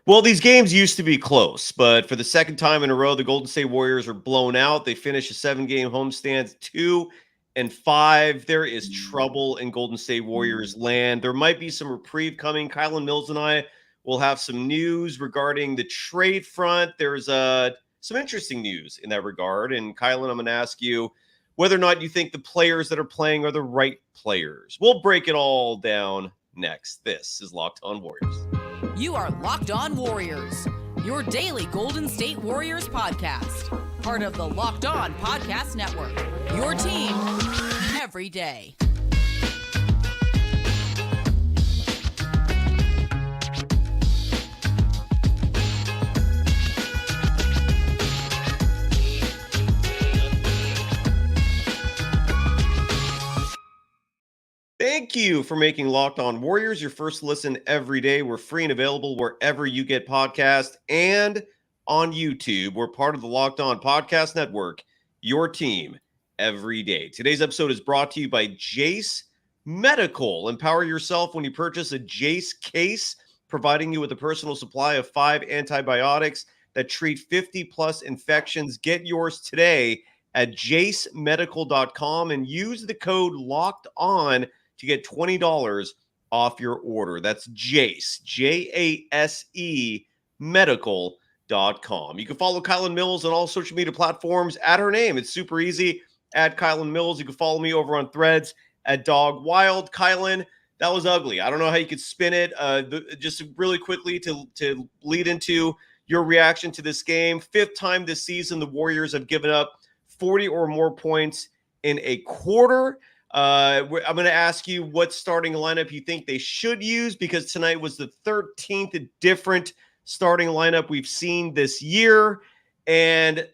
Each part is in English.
Well, these games used to be close, but for the second time in a row, the Golden State Warriors are blown out. They finish a 7-game homestand, 2-5. There is trouble in Golden State Warriors land. There might be some reprieve coming. Kylen Mills and I will have some news regarding the trade front. There's some interesting news in that regard. And Kylen, I'm going to ask you whether or not you think the players that are playing are the right players. We'll break it all down next. This is Locked On Warriors. You are Locked On Warriors, your daily Golden State Warriors podcast. Part of the Locked On Podcast Network, your team every day. Thank you for making Locked On Warriors your first listen every day. We're free and available wherever you get podcasts and on YouTube. We're part of the Locked On Podcast Network, your team every day. Today's episode is brought to you by Jase Medical. Empower yourself when you purchase a Jase case, providing you with a personal supply of 5 antibiotics that treat 50-plus infections. Get yours today at jasemedical.com and use the code LOCKEDON to get $20 off your order. That's Jase, Jase medical.com. You can follow Kylen Mills on all social media platforms at her name. It's super easy, at Kylen Mills. You can follow me over on Threads at Dog Wild. Kylen, that was ugly. I don't know how you could spin it. Just really quickly to lead into your reaction to this game. 5th time this season, the Warriors have given up 40 or more points in a quarter. I'm going to ask you what starting lineup you think they should use, because tonight was the 13th different starting lineup we've seen this year. And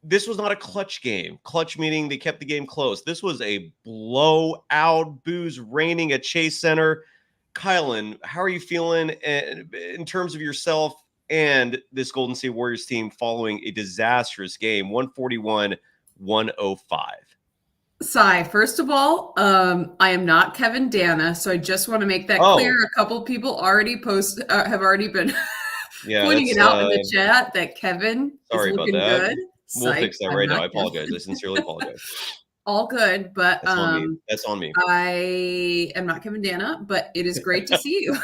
this was not a clutch game. Clutch meaning they kept the game close. This was a blowout, booze raining at Chase Center. Kylen, how are you feeling in terms of yourself and this Golden State Warriors team following a disastrous game, 141-105? Cy, first of all, I am not Kevin Dana, so I just want to make that clear. A couple people already have already been pointing it out in the chat that Kevin is looking good. We'll fix that right now. I apologize. I sincerely apologize. All good, but that's on me. I am not Kevin Dana, but it is great to see you.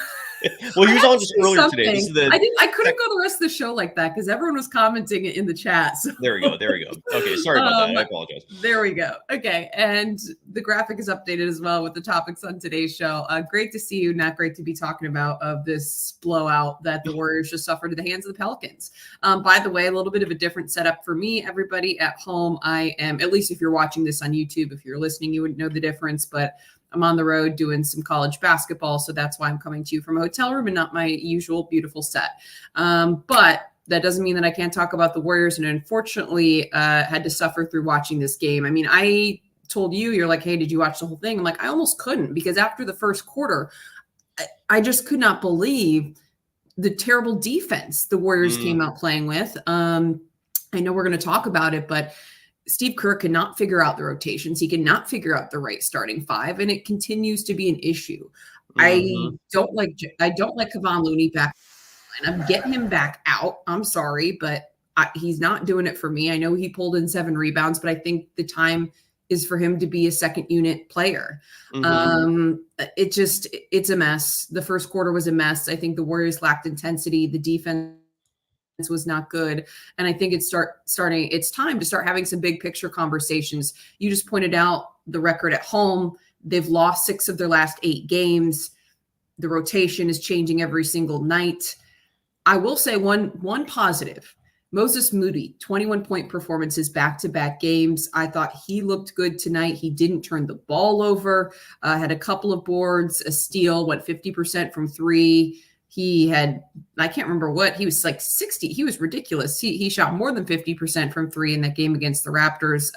Well, he was on just earlier today. I couldn't go the rest of the show like that because everyone was commenting it in the chat. So. There we go. Okay, sorry about that. I apologize. There we go. Okay, and the graphic is updated as well with the topics on today's show. Great to see you. Not great to be talking about of this blowout that the Warriors just suffered at the hands of the Pelicans. By the way, a little bit of a different setup for me. Everybody at home, I am, at least if you're watching this on YouTube, if you're listening, you wouldn't know the difference, but I'm on the road doing some college basketball, so that's why I'm coming to you from a hotel room and not my usual beautiful set. But that doesn't mean that I can't talk about the Warriors, and unfortunately had to suffer through watching this game. I mean, I told you, you're like, hey, did you watch the whole thing? I'm like, I almost couldn't, because after the first quarter, I just could not believe the terrible defense the Warriors came out playing with. I know we're going to talk about it, but Steve Kerr cannot figure out the rotations. He cannot figure out the right starting 5, and it continues to be an issue. I don't like Kevon Looney back. I'm getting him back out. I'm sorry, but he's not doing it for me. I know he pulled in 7 rebounds, but I think the time is for him to be a second unit player. It's a mess. The first quarter was a mess. I think the Warriors lacked intensity. The defense was not good. And I think it's time to start having some big picture conversations. You just pointed out the record at home. They've lost 6 of their last 8 games. The rotation is changing every single night. I will say one positive. Moses Moody, 21-point performances back-to-back games. I thought he looked good tonight. He didn't turn the ball over, had a couple of boards, a steal, went 50% from 3. He had, I can't remember what, he was like 60. He was ridiculous. He shot more than 50% from 3 in that game against the Raptors.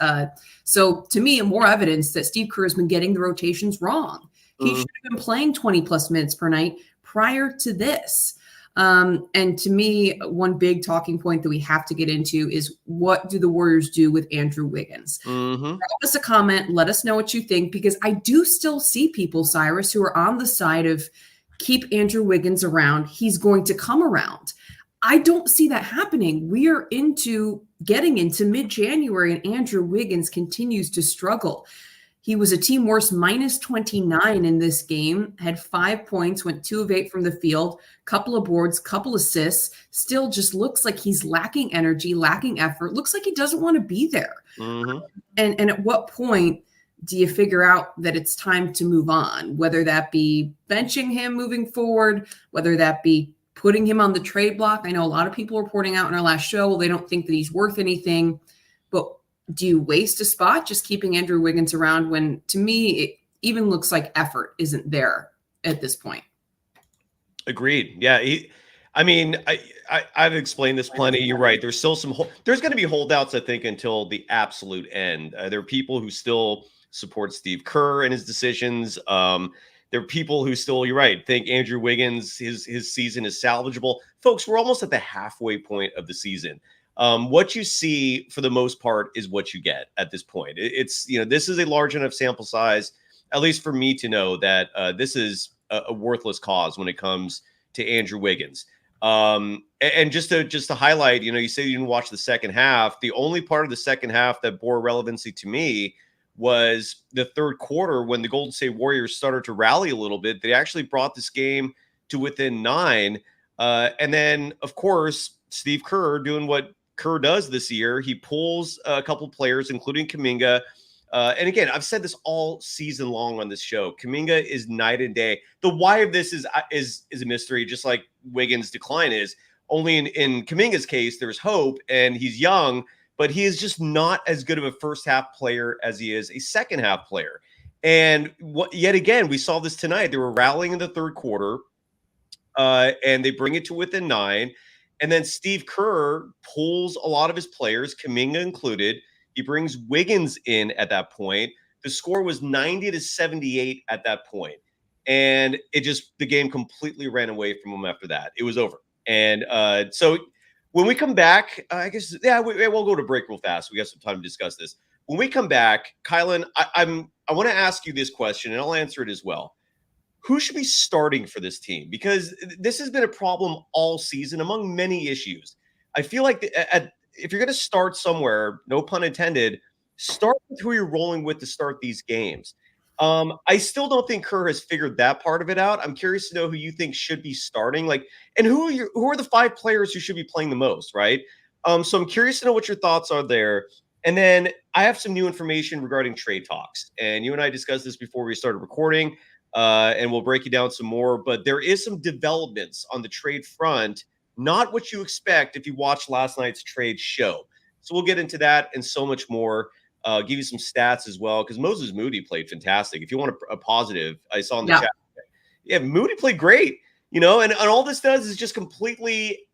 So to me, more evidence that Steve Kerr has been getting the rotations wrong. He should have been playing 20-plus minutes per night prior to this. And to me, one big talking point that we have to get into is, what do the Warriors do with Andrew Wiggins? Drop us a comment. Let us know what you think, because I do still see people, Cyrus, who are on the side of keep Andrew Wiggins around. He's going to come around. I don't see that happening. We are getting into mid-January, and Andrew Wiggins continues to struggle. He was a team worst -29 in this game, had 5 points, went 2 of 8 from the field, couple of boards, couple assists, still just looks like he's lacking energy, lacking effort, looks like he doesn't want to be there. Mm-hmm. And at what point do you figure out that it's time to move on, whether that be benching him moving forward, whether that be putting him on the trade block? I know a lot of people were pointing out in our last show, well, they don't think that he's worth anything, but do you waste a spot just keeping Andrew Wiggins around when, to me, it even looks like effort isn't there at this point? Agreed. Yeah. I've explained this plenty. You're right. There's still there's going to be holdouts, I think, until the absolute end. There are people who still support Steve Kerr and his decisions. There are people who still, you're right, think Andrew Wiggins, his season is salvageable. Folks, we're almost at the halfway point of the season. What you see for the most part is what you get at this point. It's, this is a large enough sample size, at least for me to know that this is a worthless cause when it comes to Andrew Wiggins. And just to highlight, you say you didn't watch the second half. The only part of the second half that bore relevancy to me was the third quarter when the Golden State Warriors started to rally a little bit. They actually brought this game to within 9. And then, of course, Steve Kerr doing what Kerr does this year. He pulls a couple players, including Kuminga. And again, I've said this all season long on this show. Kuminga is night and day. The why of this is a mystery, just like Wiggins' decline is. Only in Kuminga's case, there's hope, and he's young, but he is just not as good of a first half player as he is a second half player. And yet again, we saw this tonight. They were rallying in the third quarter, and they bring it to within 9. And then Steve Kerr pulls a lot of his players, Kuminga included. He brings Wiggins in at that point. The score was 90-78 at that point. And the game completely ran away from him after that. It was over. And so when we come back, I guess, we'll go to break real fast. We got some time to discuss this. When we come back, Kylen, I want to ask you this question, and I'll answer it as well. Who should be starting for this team? Because this has been a problem all season among many issues. I feel like if you're going to start somewhere, no pun intended, start with who you're rolling with to start these games. I still don't think Kerr has figured that part of it out. I'm curious to know who you think should be starting, and who are the 5 players who should be playing the most, right? So I'm curious to know what your thoughts are there. And then I have some new information regarding trade talks, and you and I discussed this before we started recording. And we'll break you down some more, but there is some developments on the trade front, not what you expect if you watched last night's trade show. So we'll get into that and so much more. Give you some stats as well, because Moses Moody played fantastic. If you want a positive, I saw in the chat. Yeah, Moody played great, and all this does is just completely,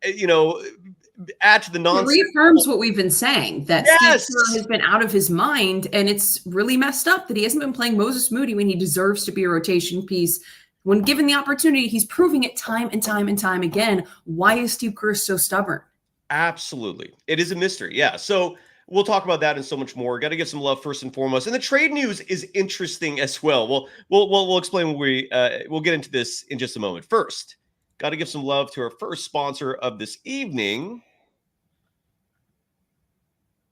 add to the nonsense. It reaffirms what we've been saying, that Steve Kerr has been out of his mind, and it's really messed up that he hasn't been playing Moses Moody when he deserves to be a rotation piece. When given the opportunity, he's proving it time and time and time again. Why is Steve Kerr so stubborn? Absolutely. It is a mystery. Yeah. So we'll talk about that and so much more. Got to give some love first and foremost. And the trade news is interesting as well. We'll explain when we'll get into this in just a moment. First, got to give some love to our first sponsor of this evening.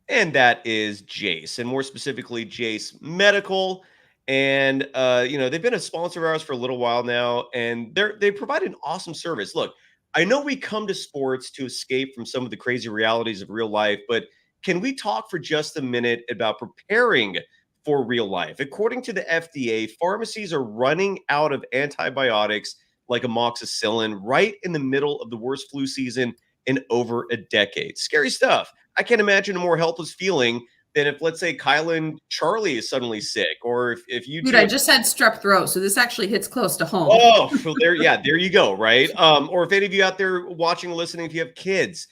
And that is Jase, and more specifically, Jase Medical. And, they've been a sponsor of ours for a little while now, and they provide an awesome service. Look, I know we come to sports to escape from some of the crazy realities of real life, but can we talk for just a minute about preparing for real life? According to the FDA, pharmacies are running out of antibiotics like amoxicillin right in the middle of the worst flu season in over a decade. Scary stuff. I can't imagine a more helpless feeling than if, let's say, Kylen Charlie is suddenly sick, or if you. Dude, I just had strep throat, so this actually hits close to home. Oh, well, there you go, right? Or if any of you out there watching, listening, if you have kids,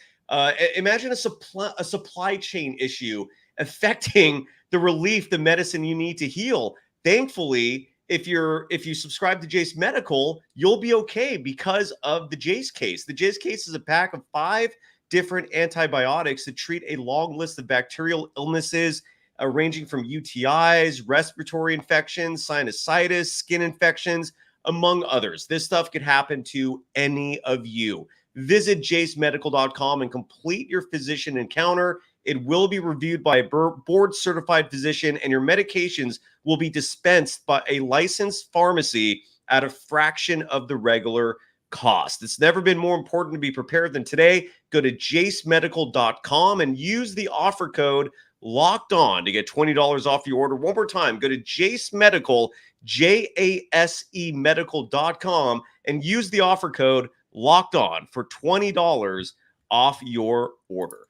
imagine a supply chain issue affecting the relief, the medicine you need to heal. Thankfully, if you subscribe to Jase Medical, you'll be okay because of the Jase case. The Jase case is a pack of 5 different antibiotics that treat a long list of bacterial illnesses, ranging from UTIs, respiratory infections, sinusitis, skin infections, among others. This stuff could happen to any of you. Visit jasemedical.com and complete your physician encounter. It will be reviewed by a board-certified physician, and your medications will be dispensed by a licensed pharmacy at a fraction of the regular cost. It's never been more important to be prepared than today. Go to jasemedical.com and use the offer code Locked On to get $20 off your order. One more time, go to Jace Medical, JASE medical.com, and use the offer code Locked On for $20 off your order.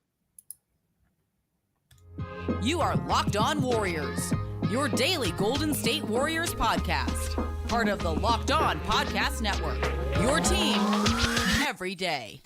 You are Locked On Warriors, your daily Golden State Warriors podcast. Part of the Locked On Podcast Network, your team every day.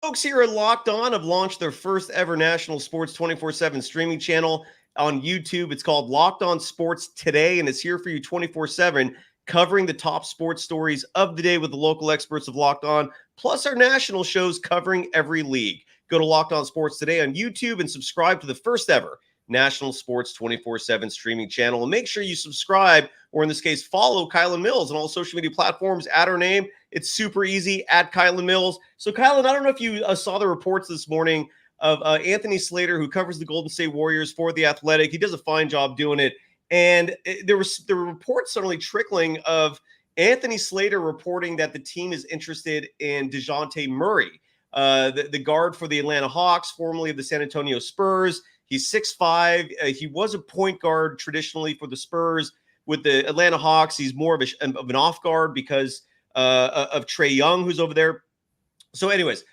Folks here at Locked On have launched their first ever national sports 24/7 streaming channel on YouTube. It's called Locked On Sports Today, and it's here for you 24/7, covering the top sports stories of the day with the local experts of Locked On, plus our national shows covering every league. Go to Locked On Sports Today on YouTube and subscribe to the first ever national sports 24/7 streaming channel. And make sure you subscribe, or in this case, follow Kylen Mills on all social media platforms. Add her name. It's super easy, at Kylen Mills. So, Kylen, I don't know if you saw the reports this morning of Anthony Slater, who covers the Golden State Warriors for The Athletic. He does a fine job doing it. And there were reports suddenly trickling of Anthony Slater reporting that the team is interested in Deonte Murray, the guard for the Atlanta Hawks, formerly of the San Antonio Spurs. He's 6'5". He was a point guard traditionally for the Spurs. With the Atlanta Hawks, he's more of an off guard because of Trae Young, who's over there. So anyways,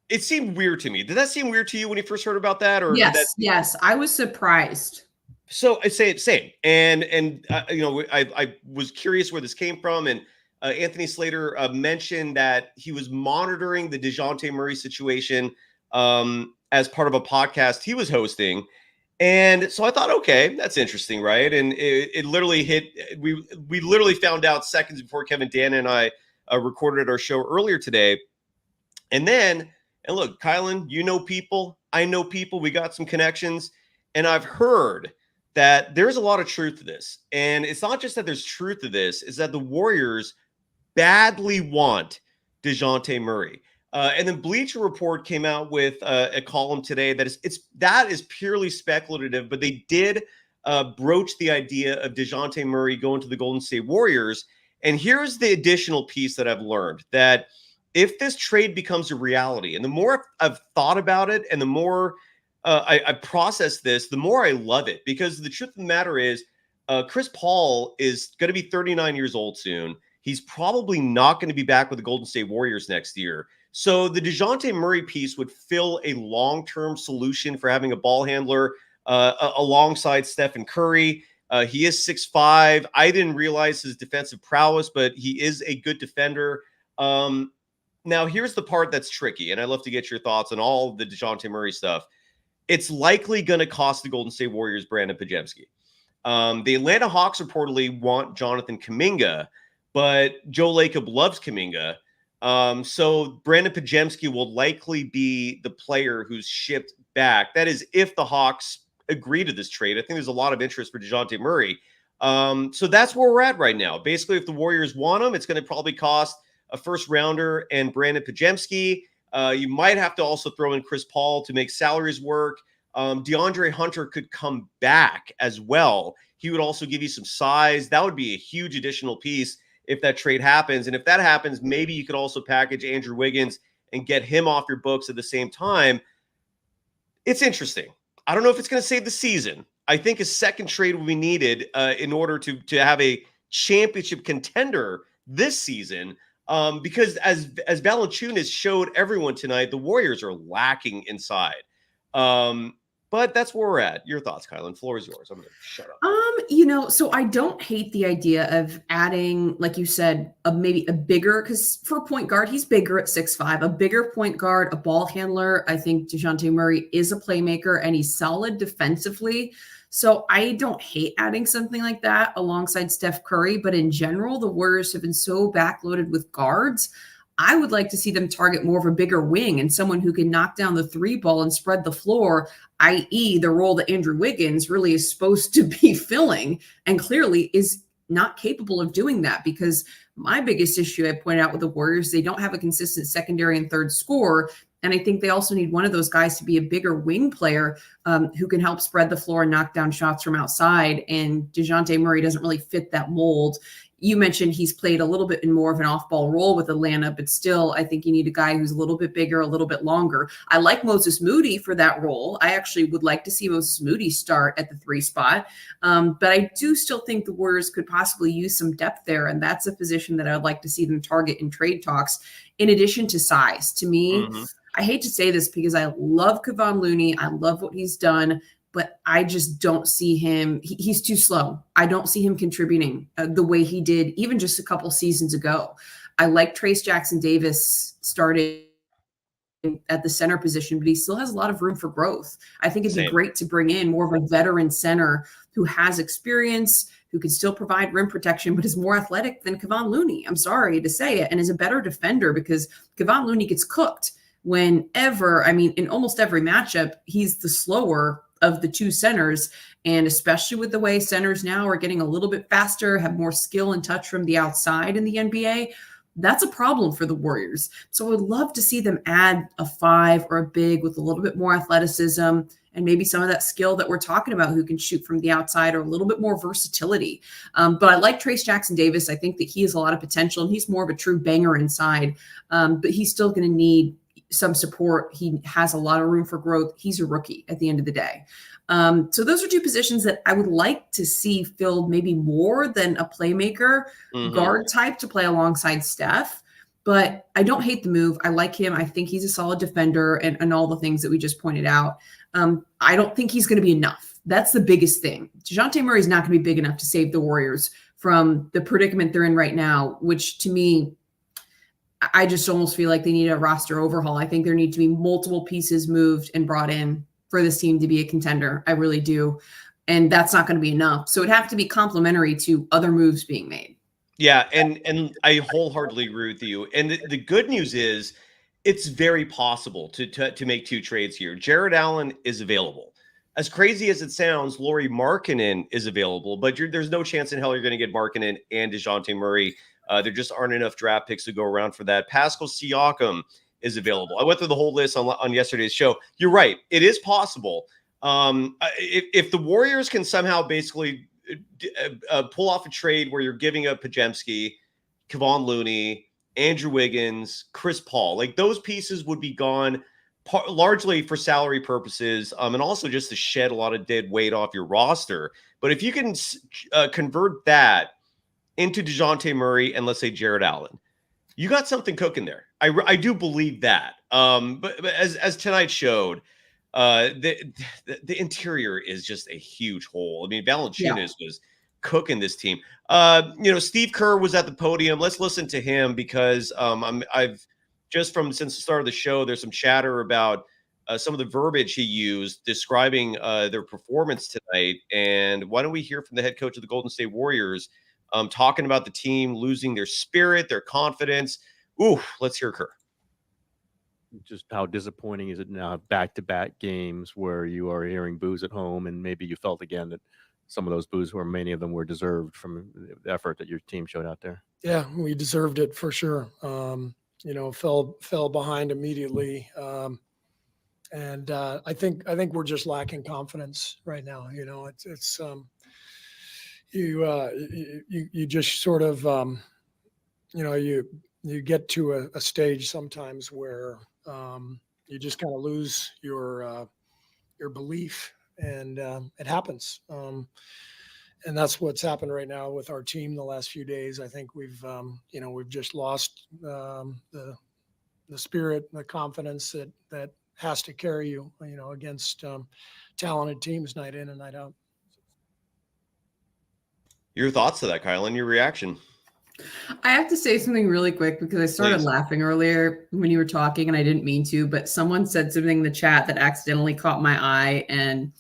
it seemed weird to me. Did that seem weird to you when you first heard about that? Or yes, I was surprised. So I say it same. And I was curious where this came from. And Anthony Slater mentioned that he was monitoring the Deonte Murray situation as part of a podcast he was hosting. And so I thought, okay, that's interesting, right? And it literally hit. We literally found out seconds before Kevin Dana and I recorded our show earlier today. And look, Kylen, you know people, I know people. We got some connections, and I've heard that there's a lot of truth to this. And it's not just that there's truth to this; is that the Warriors badly want Deonte Murray. And then Bleacher Report came out with a column today that is purely speculative, but they did broach the idea of Deonte Murray going to the Golden State Warriors. And here's the additional piece that I've learned, that if this trade becomes a reality, and the more I've thought about it and the more I process this, the more I love it. Because the truth of the matter is, Chris Paul is going to be 39 years old soon. He's probably not going to be back with the Golden State Warriors next year. So the Deonte Murray piece would fill a long-term solution for having a ball handler alongside Stephen Curry. He is 6'5". I didn't realize his defensive prowess, but he is a good defender. Now, here's the part that's tricky, and I'd love to get your thoughts on all the Deonte Murray stuff. It's likely going to cost the Golden State Warriors Brandon Podziemski. The Atlanta Hawks reportedly want Jonathan Kuminga, but Joe Lacob loves Kuminga. So Brandon Podziemski will likely be the player who's shipped back. That is, if the Hawks agree to this trade. I think there's a lot of interest for Deonte Murray. So that's where we're at right now. Basically, if the Warriors want him, it's going to probably cost a first rounder and Brandon Podziemski. You might have to also throw in Chris Paul to make salaries work. DeAndre Hunter could come back as well. He would also give you some size. That would be a huge additional piece if that trade happens. And if that happens, maybe you could also package Andrew Wiggins and get him off your books at the same time. It's interesting. I don't know if it's going to save the season. I think a second trade will be needed in order to have a championship contender this season. Because as Valanciunas showed everyone tonight, the Warriors are lacking inside. But that's where we're at. Your thoughts, Kylen. Floor is yours. I'm going to shut up. So I don't hate the idea of adding, like you said, maybe a bigger, because for a point guard, he's bigger at 6'5", a bigger point guard, a ball handler. I think Deonte Murray is a playmaker and he's solid defensively. So I don't hate adding something like that alongside Steph Curry. But in general, the Warriors have been so backloaded with guards. I would like to see them target more of a bigger wing and someone who can knock down the three ball and spread the floor, i.e. the role that Andrew Wiggins really is supposed to be filling and clearly is not capable of doing that, because my biggest issue I point out with the Warriors, they don't have a consistent secondary and third scorer. And I think they also need one of those guys to be a bigger wing player who can help spread the floor and knock down shots from outside. And Dejounte Murray doesn't really fit that mold. You mentioned he's played a little bit in more of an off-ball role with Atlanta, but still, I think you need a guy who's a little bit bigger, a little bit longer. I like Moses Moody for that role. I actually would like to see Moses Moody start at the 3 spot. But I do still think the Warriors could possibly use some depth there, and that's a position that I'd like to see them target in trade talks, in addition to size. To me, I hate to say this because I love Kevon Looney. I love what he's done, but I just don't see him. He's too slow. I don't see him contributing the way he did even just a couple seasons ago. I like Trace Jackson-Davis started at the center position, but he still has a lot of room for growth. I think it'd be great to bring in more of a veteran center who has experience, who can still provide rim protection, but is more athletic than Kevon Looney. I'm sorry to say it, and is a better defender, because Kevon Looney gets cooked whenever, in almost every matchup, he's the slower of the two centers. And especially with the way centers now are getting a little bit faster, have more skill and touch from the outside in the NBA, that's a problem for the Warriors. So I would love to see them add a 5 or a big with a little bit more athleticism and maybe some of that skill that we're talking about, who can shoot from the outside, or a little bit more versatility. But I like Trace Jackson-Davis. I think that he has a lot of potential, and he's more of a true banger inside. But he's still going to need some support. He has a lot of room for growth. He's a rookie at the end of the day. So those are two positions that I would like to see filled maybe more than a playmaker guard type to play alongside Steph. But I don't hate the move. I like him. I think he's a solid defender and all the things that we just pointed out. I don't think he's going to be enough. That's the biggest thing. Dejounte Murray is not going to be big enough to save the Warriors from the predicament they're in right now, which to me, I just almost feel like they need a roster overhaul. I think there need to be multiple pieces moved and brought in for this team to be a contender. I really do. And that's not going to be enough. So it'd have to be complementary to other moves being made. Yeah, and I wholeheartedly agree with you. And the good news is it's very possible to make 2 trades here. Jared Allen is available. As crazy as it sounds, Lauri Markkanen is available, but there's no chance in hell you're going to get Markkanen and Dejounte Murray. There just aren't enough draft picks to go around for that. Pascal Siakam is available. I went through the whole list on yesterday's show. You're right. It is possible. If the Warriors can somehow basically pull off a trade where you're giving up Podziemski, Kevon Looney, Andrew Wiggins, Chris Paul, like those pieces would be gone largely for salary purposes, and also just to shed a lot of dead weight off your roster. But if you can convert that into Dejounte Murray and let's say Jared Allen, you got something cooking there. I do believe that. But as tonight showed, the interior is just a huge hole. I mean, Valanciunas was cooking this team. Steve Kerr was at the podium. Let's listen to him because I've just since the start of the show, there's some chatter about some of the verbiage he used describing their performance tonight. And why don't we hear from the head coach of the Golden State Warriors talking about the team losing their spirit, their confidence. Ooh, let's hear Kerr. Just how disappointing is it now, back-to-back games where you are hearing boos at home, and maybe you felt again that some of those boos, or many of them, were deserved from the effort that your team showed out there. Yeah, we deserved it for sure. Fell behind immediately, and I think we're just lacking confidence right now. It's you just sort of you get to a stage sometimes where you just kind of lose your belief, and it happens. And that's what's happened right now with our team the last few days. I think we've just lost the spirit, the confidence that has to carry you, against talented teams night in and night out. Your thoughts to that, Kylen, your reaction? I have to say something really quick because I started laughing earlier when you were talking and I didn't mean to, but someone said something in the chat that accidentally caught my eye, and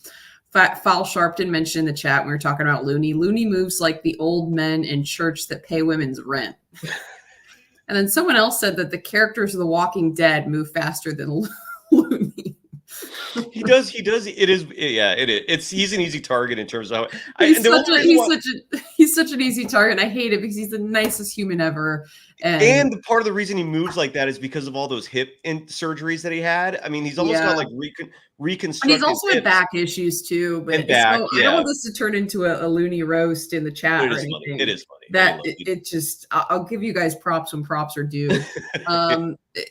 Foul Sharpton mentioned in the chat when we were talking about Looney. Looney moves like the old men in church that pay women's rent. And then someone else said that the characters of The Walking Dead move faster than Looney. He does. It is. Yeah, it is. He's an easy target in terms of how He's such an easy target. And I hate it because he's the nicest human ever. And part of the reason he moves like that is because of all those hip surgeries that he had. I mean, he's almost got like reconstructed. He's also had back issues too. But I don't want this to turn into a Looney roast in the chat or anything. Funny. It is funny. That it just, I'll give you guys props when props are due.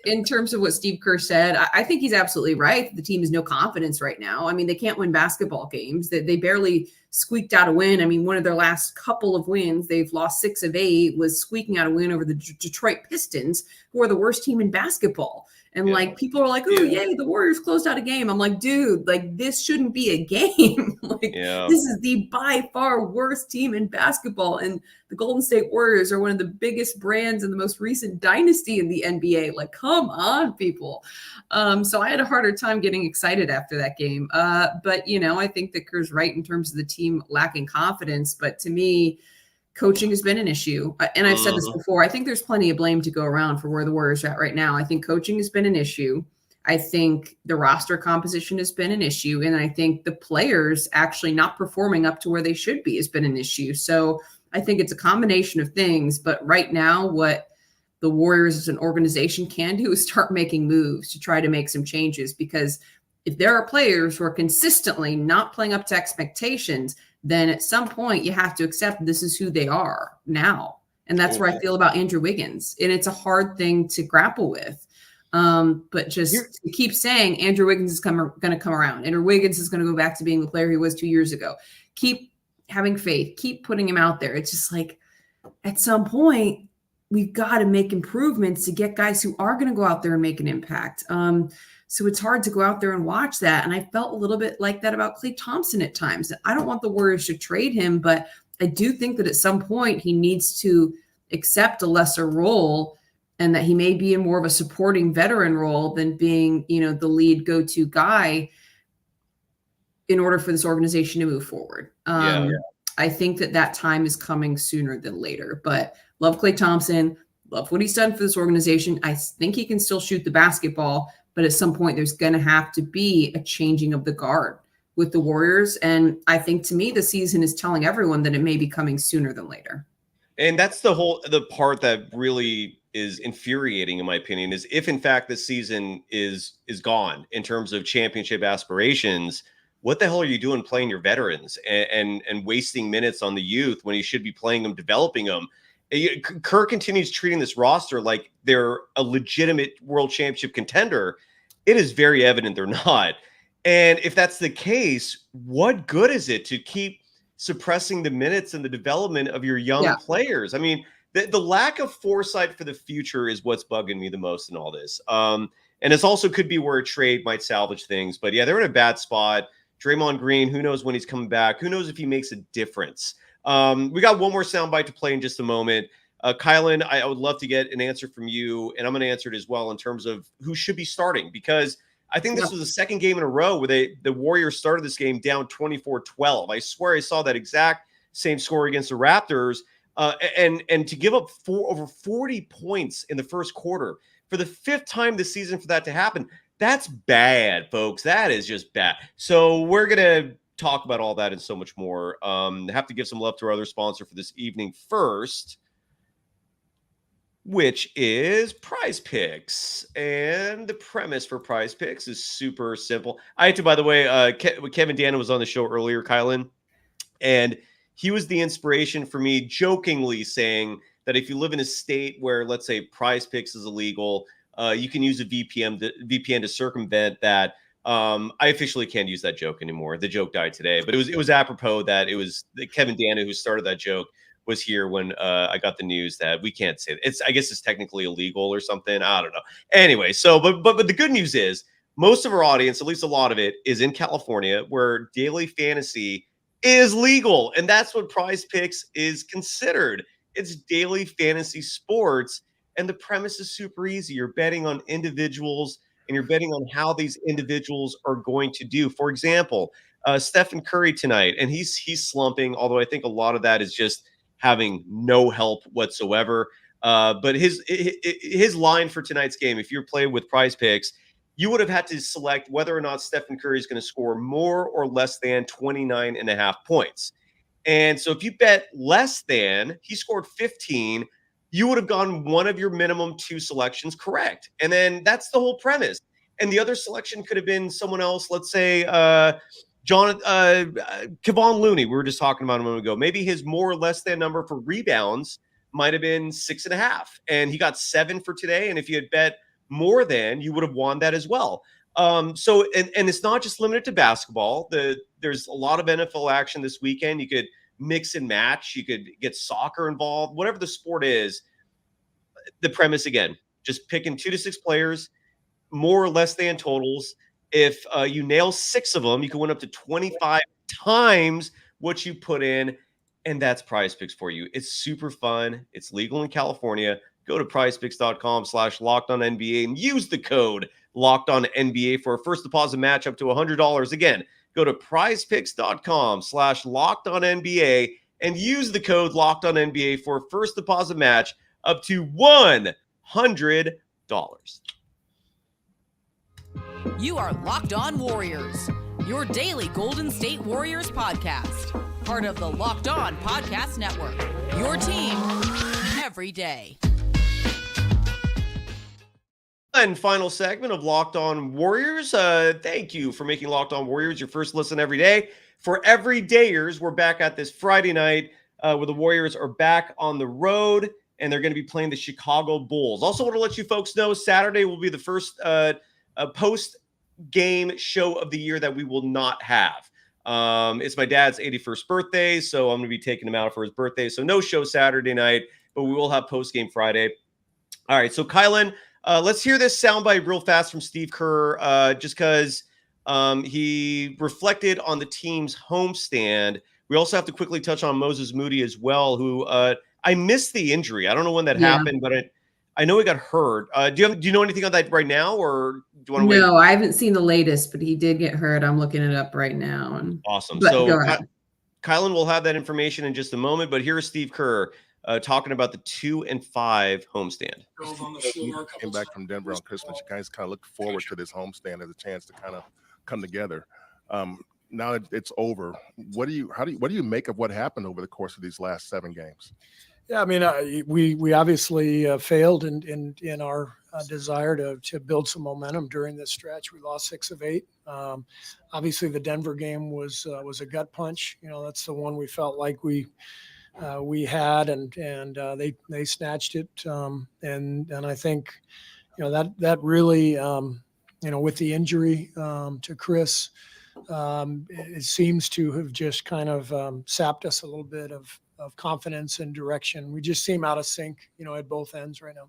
In terms of what Steve Kerr said, I think he's absolutely right. The team has no confidence right now. I mean, they can't win basketball games. They barely squeaked out a win. I mean, one of their last couple of wins, they've lost 6 of 8, was squeaking out a win over the Detroit Pistons, who are the worst team in basketball. And like, people are like, oh, yay, the Warriors closed out a game. I'm like, dude, like, this shouldn't be a game. This is the by far worst team in basketball. And the Golden State Warriors are one of the biggest brands in the most recent dynasty in the NBA. Like, come on, people. So I had a harder time getting excited after that game. But, I think that Kerr's right in terms of the team lacking confidence. But to me, coaching has been an issue. And I've said this before. I think there's plenty of blame to go around for where the Warriors are at right now. I think coaching has been an issue. I think the roster composition has been an issue. And I think the players actually not performing up to where they should be has been an issue. So I think it's a combination of things. But right now, what the Warriors as an organization can do is start making moves to try to make some changes. Because if there are players who are consistently not playing up to expectations, then at some point you have to accept this is who they are now. And that's where I feel about Andrew Wiggins. And it's a hard thing to grapple with. But just to keep saying Andrew Wiggins is going to come around. Andrew Wiggins is going to go back to being the player he was 2 years ago. Keep having faith. Keep putting him out there. It's just like at some point we've got to make improvements to get guys who are going to go out there and make an impact. So it's hard to go out there and watch that. And I felt a little bit like that about Klay Thompson at times. I don't want the Warriors to trade him, but I do think that at some point he needs to accept a lesser role and that he may be in more of a supporting veteran role than being, the lead go-to guy in order for this organization to move forward. I think that time is coming sooner than later, but love Klay Thompson, love what he's done for this organization. I think he can still shoot the basketball, but at some point there's going to have to be a changing of the guard with the Warriors. And I think to me, the season is telling everyone that it may be coming sooner than later. And that's the part that really is infuriating, in my opinion, is if in fact this season is gone in terms of championship aspirations, what the hell are you doing playing your veterans and wasting minutes on the youth when you should be playing them, developing them? Kerr continues treating this roster like they're a legitimate world championship contender. It is very evident they're not. And if that's the case, what good is it to keep suppressing the minutes and the development of your young players? I mean, the lack of foresight for the future is what's bugging me the most in all this. And it's also could be where a trade might salvage things. But yeah, they're in a bad spot. Draymond Green, who knows when he's coming back? Who knows if he makes a difference? We got one more soundbite to play in just a moment. Kylen, I would love to get an answer from you, and I'm going to answer it as well in terms of who should be starting, because I think this was the second game in a row where the Warriors started this game down 24-12. I swear I saw that exact same score against the Raptors, and to give up over 40 points in the first quarter for the 5th time this season for that to happen, that's bad, folks. That is just bad. So we're going to talk about all that and so much more. Have to give some love to our other sponsor for this evening first, which is PrizePicks. And the premise for PrizePicks is super simple. I had to, by the way, Kevin Dana was on the show earlier, Kylen, and he was the inspiration for me, jokingly saying that if you live in a state where, let's say, PrizePicks is illegal, you can use a VPN to circumvent that. I officially can't use that joke anymore. The joke died today, but it was apropos that it was Kevin Dana who started that joke was here when I got the news that we can't say it. I guess it's technically illegal or something. I don't know. Anyway, so but the good news is most of our audience, at least a lot of it, is in California, where daily fantasy is legal, and that's what PrizePicks is considered. It's daily fantasy sports, and the premise is super easy. You're betting on individuals, and you're betting on how these individuals are going to do. For example, Stephen Curry tonight, and he's slumping, although I think a lot of that is just having no help whatsoever. But his line for tonight's game, if you're playing with PrizePicks, you would have had to select whether or not Stephen Curry is going to score more or less than 29.5 points. And so if you bet less than, he scored 15, you would have gone one of your minimum 2 selections correct. And then that's the whole premise. And the other selection could have been someone else, let's say Kevon Looney, we were just talking about a moment ago. Maybe his more or less than number for rebounds might have been 6.5, and he got 7 for today. And if you had bet more than, you would have won that as well. So it's not just limited to basketball. There's a lot of NFL action this weekend. You could mix and match. You could get soccer involved, whatever the sport is. The premise, again, just picking 2 to 6 players, more or less than totals. If you nail 6 of them, you can win up to 25 times what you put in, and that's PrizePicks for you. It's super fun. It's legal in California. Go to prizepicks.com/LockedOnNBA and use the code LockedOnNBA for a first deposit match up to $100. Again, go to prizepicks.com/LockedOnNBA and use the code LockedOnNBA for a first deposit match up to $100. You are Locked On Warriors, your daily Golden State Warriors podcast. Part of the Locked On Podcast Network, your team every day. And final segment of Locked On Warriors. Thank you for making Locked On Warriors your first listen every day. For everydayers, we're back at this Friday night where the Warriors are back on the road, and they're going to be playing the Chicago Bulls. Also want to let you folks know Saturday will be the first post-game show of the year that we will not have. It's my dad's 81st birthday, so I'm going to be taking him out for his birthday. So no show Saturday night, but we will have post-game Friday. All right, so Kylen, let's hear this soundbite real fast from Steve Kerr, just because he reflected on the team's homestand. We also have to quickly touch on Moses Moody as well, who I missed the injury. I don't know when that happened, but I know he got hurt. Do you know anything on that right now, or do you want to wait? No, I haven't seen the latest, but he did get hurt. I'm looking it up right now. Awesome. So Kylen will have that information in just a moment, but here's Steve Kerr talking about the 2-5 homestand. Came back from Denver on Christmas. You guys kind of look forward to this homestand as a chance to kind of come together. Now it's over. What do you make of what happened over the course of these last 7 games? Yeah, I mean, we obviously failed in our desire to build some momentum during this stretch. We lost 6 of 8. Obviously, the Denver game was a gut punch. You know, that's the one we felt like we had, and they snatched it. And I think, you know, that really, you know, with the injury to Chris, it seems to have just kind of sapped us a little bit of confidence and direction. We just seem out of sync, you know, at both ends right now.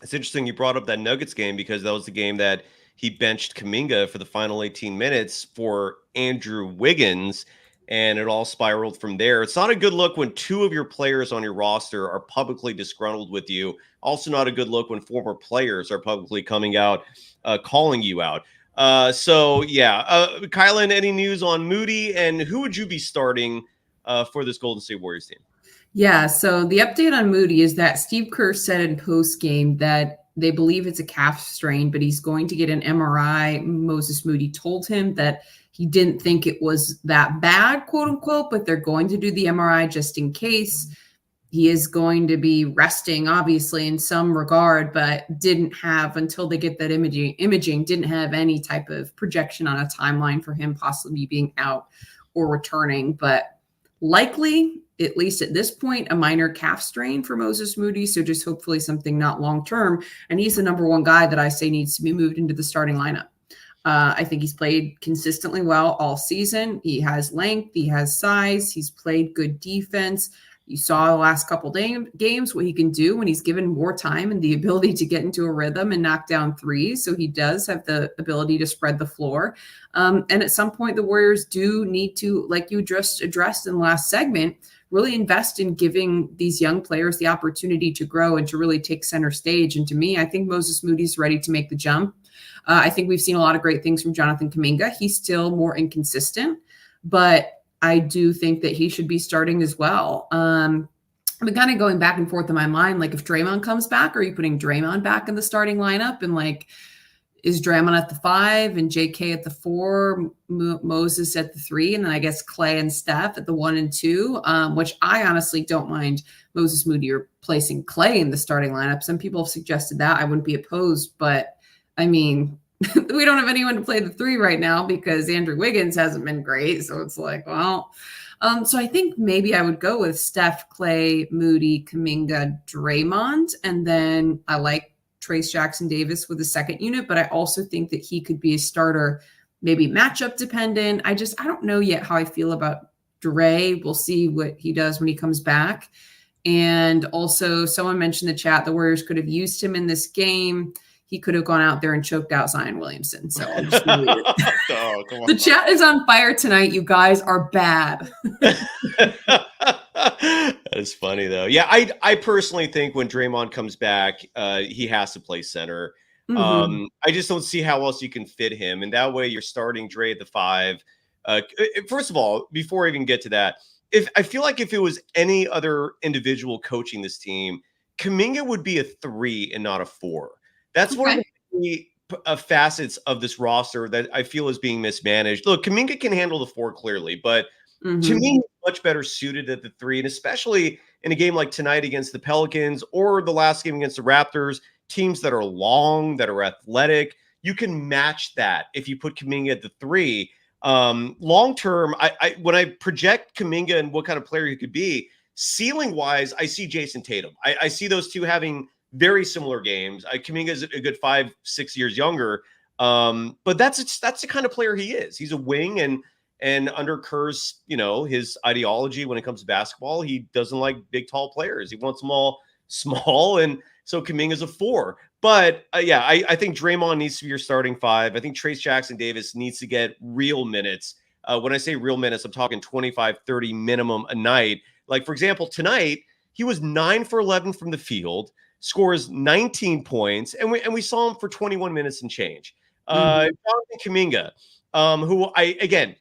It's interesting you brought up that Nuggets game, because that was the game that he benched Kuminga for the final 18 minutes for Andrew Wiggins, and it all spiraled from there. It's not a good look when 2 of your players on your roster are publicly disgruntled with you. Also not a good look when former players are publicly coming out, calling you out. Kylen, any news on Moody, and who would you be starting for this Golden State Warriors team? Yeah, so the update on Moody is that Steve Kerr said in post-game that they believe it's a calf strain, but he's going to get an MRI. Moses Moody told him that he didn't think it was that bad, quote unquote, but they're going to do the MRI just in case. He is going to be resting, obviously, in some regard, but didn't have, until they get that imaging, didn't have any type of projection on a timeline for him possibly being out or returning. But likely, at least at this point, a minor calf strain for Moses Moody. So just hopefully something not long-term. And he's the number 1 guy that I say needs to be moved into the starting lineup. I think he's played consistently well all season. He has length. He has size. He's played good defense. You saw the last couple games what he can do when he's given more time and the ability to get into a rhythm and knock down threes. So he does have the ability to spread the floor. And at some point, the Warriors do need to, like you just addressed in the last segment, really invest in giving these young players the opportunity to grow and to really take center stage. And to me, I think Moses Moody's ready to make the jump. I think we've seen a lot of great things from Jonathan Kuminga. He's still more inconsistent, but I do think that he should be starting as well. I've been kind of going back and forth in my mind. Like, if Draymond comes back, are you putting Draymond back in the starting lineup? And like, is Draymond at the 5 and JK at the 4, Moses at the 3, and then I guess Clay and Steph at the 1 and 2, which I honestly don't mind Moses Moody replacing Clay in the starting lineup. Some people have suggested that. I wouldn't be opposed, but I mean, we don't have anyone to play the 3 right now because Andrew Wiggins hasn't been great. So it's like, well, so I think maybe I would go with Steph, Clay, Moody, Kuminga, Draymond, and then I like Trayce Jackson-Davis with the second unit, but I also think that he could be a starter, maybe matchup dependent. I don't know yet how I feel about Dre. We'll see what he does when he comes back. And also, someone mentioned in the chat, the Warriors could have used him in this game. He could have gone out there and choked out Zion Williamson. So I'll just leave it. Oh, come on. The chat is on fire tonight. You guys are bad. That's funny though. Yeah, I personally think when Draymond comes back, he has to play center. Mm-hmm. I just don't see how else you can fit him, and that way you're starting Dre at the 5. First of all, before I even get to that, I feel like if it was any other individual coaching this team, Kuminga would be a 3 and not a 4. That's one of the facets of this roster that I feel is being mismanaged. Look, Kuminga can handle the 4 clearly, but to me, he's much better suited at the 3, and especially in a game like tonight against the Pelicans or the last game against the Raptors, teams that are long, that are athletic, you can match that if you put Kuminga at the 3. Long term, when I project Kuminga and what kind of player he could be, ceiling wise, I see Jason Tatum. I see those two having very similar games. Kuminga is a good 5-6 years younger, but that's the kind of player he is. He's a wing, and under Kerr's, his ideology when it comes to basketball, he doesn't like big, tall players. He wants them all small, and so Kuminga's a 4. But I think Draymond needs to be your starting 5. I think Trayce Jackson-Davis needs to get real minutes. When I say real minutes, I'm talking 25, 30 minimum a night. Like, for example, tonight, he was 9 for 11 from the field, scores 19 points, and we saw him for 21 minutes and change. Jonathan Kuminga, who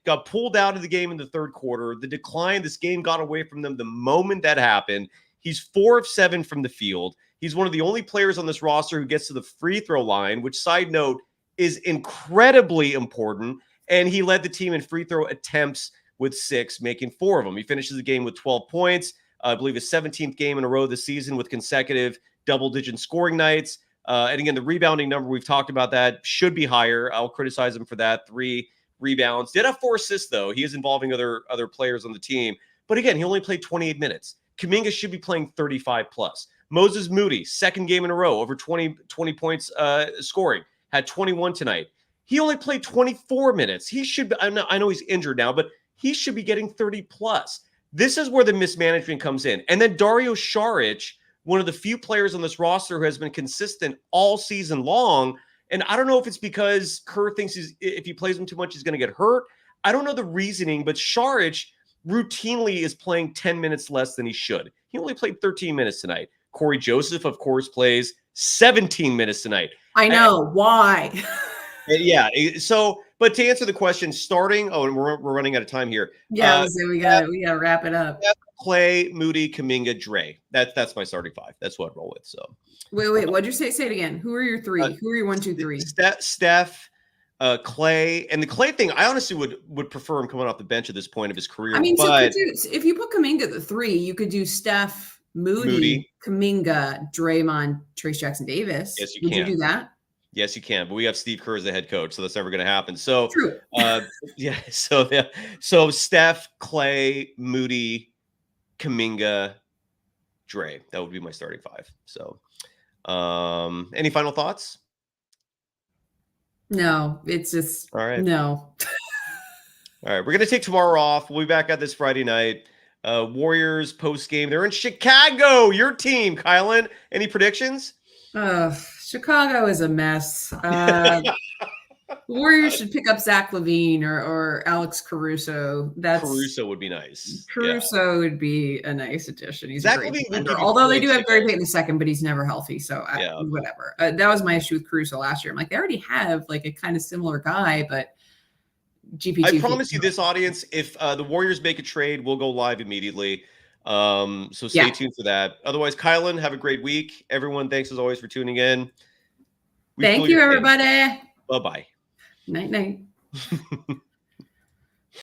got pulled out of the game in the third quarter. The decline, this game got away from them the moment that happened. He's 4 of 7 from the field. He's one of the only players on this roster who gets to the free throw line, which, side note, is incredibly important. And he led the team in free throw attempts with 6, making 4 of them. He finishes the game with 12 points. I believe his 17th game in a row this season with consecutive double-digit scoring nights. And again, the rebounding number, we've talked about that, should be higher. I'll criticize him for that. 3 rebounds. Did have 4 assists, though. He is involving other players on the team. But again, he only played 28 minutes. Kuminga should be playing 35+. Moses Moody, second game in a row, over 20 points scoring. Had 21 tonight. He only played 24 minutes. He should be, I know he's injured now, but he should be getting 30+. This is where the mismanagement comes in. And then Dario Saric, one of the few players on this roster who has been consistent all season long. And I don't know if it's because Kerr thinks if he plays him too much, he's going to get hurt. I don't know the reasoning, but Saric routinely is playing 10 minutes less than he should. He only played 13 minutes tonight. Corey Joseph, of course, plays 17 minutes tonight. I know. Why? Yeah. So, but to answer the question, starting, and we're running out of time here. Yeah, so we gotta wrap it up. Clay, Moody, Kuminga, Dre. That's my starting 5. That's what I'd roll with. So wait, what'd you say? Say it again. Who are your 3? Who are your 1, 2, 3? Steph, Clay, and the Clay thing, I honestly would prefer him coming off the bench at this point of his career. I mean, but if you put Kuminga at the 3, you could do Steph, Moody, Kuminga, Draymond, Trayce Jackson-Davis. Yes, you Would can. you do that? Yes, you can. But we have Steve Kerr as the head coach, so that's never going to happen. So, True. So Steph, Clay, Moody, Kuminga, Dre. That would be my starting 5. So, any final thoughts? No, it's just all right. No. All right, we're going to take tomorrow off. We'll be back at this Friday night. Warriors post game. They're in Chicago. Your team, Kylen. Any predictions? Chicago is a mess. Warriors should pick up Zach LaVine or Alex Caruso. Caruso would be nice. Caruso would be a nice addition. He's Zach a great LaVine defender. Although they do have Gary Payton II, but he's never healthy. So whatever. That was my issue with Caruso last year. I'm like, they already have like a kind of similar guy, but GP2. I promise you this, audience, if the Warriors make a trade, we'll go live immediately. So stay Yeah. tuned for that. Otherwise, Kylen, have a great week. Everyone, thanks as always for tuning in. We Thank feel you, your pain. everybody. Bye-bye. Night, night.